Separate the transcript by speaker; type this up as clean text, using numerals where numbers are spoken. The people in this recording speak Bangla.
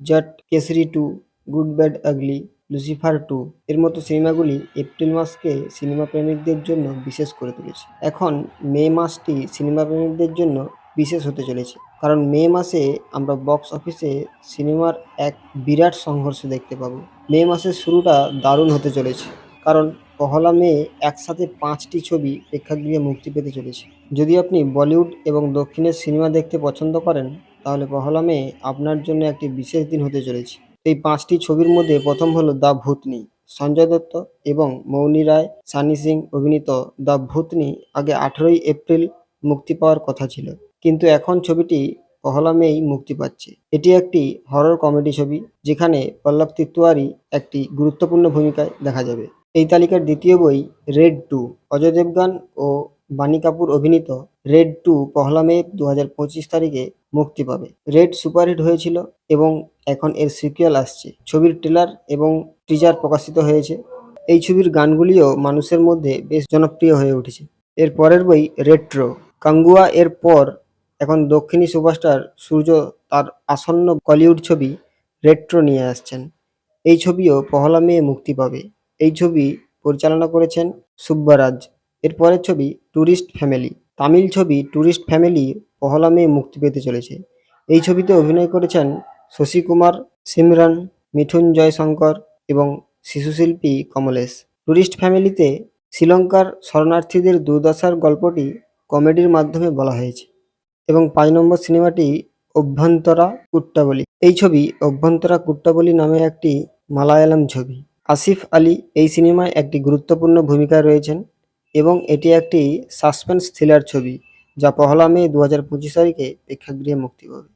Speaker 1: জট কেসরি 2, গুড ব্যাড আগলি, লুসিফার 2 এর মতো সিনেমাগুলি এপ্রিল মাসকে সিনেমা প্রেমিকদের জন্য বিশেষ করে তুলেছে। এখন মে মাসটি সিনেমা প্রেমিকদের জন্য বিশেষ হতে চলেছে, কারণ মে মাসে আমরা বক্স অফিসে সিনেমার এক বিরাট সংঘর্ষ দেখতে পাবো। মে মাসের শুরুটা দারুণ হতে চলেছে, কারণ পহেলা মে একসাথে 5টি ছবি প্রেক্ষাগৃহে মুক্তি পেতে চলেছে। যদি আপনি বলিউড এবং দক্ষিণের সিনেমা দেখতে পছন্দ করেন, তাহলে পহেলা মে আপনার জন্য একটি বিশেষ দিন হতে চলেছে। এই 5টি ছবির মধ্যে প্রথম হলো দ্য ভূতনি। সঞ্জয় দত্ত এবং মৌনি রায়, সানি সিং অভিনীত দ্য ভূতনি আগে 18ই এপ্রিল মুক্তি পাওয়ার কথা ছিল, কিন্তু এখন ছবিটি পহেলা মেই মুক্তি পাচ্ছে। এটি একটি হরর কমেডি ছবি, যেখানে পল্লব তিওয়ারি একটি গুরুত্বপূর্ণ ভূমিকায় দেখা যাবে। এই তালিকার দ্বিতীয় বই রেড 2। অজয় দেবগন ও বাণী কাপুর অভিনীত রেড 2 পহেলা মে 2025 তারিখে মুক্তি পাবে। রেড সুপারহিট হয়েছিল এবং এখন এর সিকুয়েল আসছে। ছবির ট্রেলার এবং টিজার প্রকাশিত হয়েছে। এই ছবির গানগুলিও মানুষের মধ্যে বেশ জনপ্রিয় হয়ে উঠেছে। এর পরের বই রেট্রো। কাঙ্গুয়া এর পর এখন দক্ষিণী সুপারস্টার সূর্য তার আসন্ন কলিউড ছবি রেট্রো নিয়ে আসছেন। এই ছবিও পহেলা মে মুক্তি পাবে। এই ছবি পরিচালনা করেছেন সুব্বারাজ। এর পরের ছবি ট্যুরিস্ট ফ্যামিলি। তামিল ছবি ট্যুরিস্ট ফ্যামিলি পহেলা মে মুক্তি পেতে চলেছে। এই ছবিতে অভিনয় করেছেন শশী কুমার, সিমরান, মিঠুন জয়শঙ্কর এবং শিশুশিল্পী কমলেশ। ট্যুরিস্ট ফ্যামিলিতে শ্রীলঙ্কার শরণার্থীদের দুর্দশার গল্পটি কমেডির মাধ্যমে বলা হয়েছে। এবং 5 নম্বর সিনেমাটি অভ্যন্তরা কুট্টাবলি। এই ছবি অভ্যন্তরা কুট্টাবলি নামে একটি মালায়ালাম ছবি। আসিফ আলী এই সিনেমায় একটি গুরুত্বপূর্ণ ভূমিকায় রয়েছেন এবং এটি একটি সাসপেন্স থ্রিলার ছবি, যা পহেলা মে 2025 তারিখে প্রেক্ষাগৃহে মুক্তি পাবে।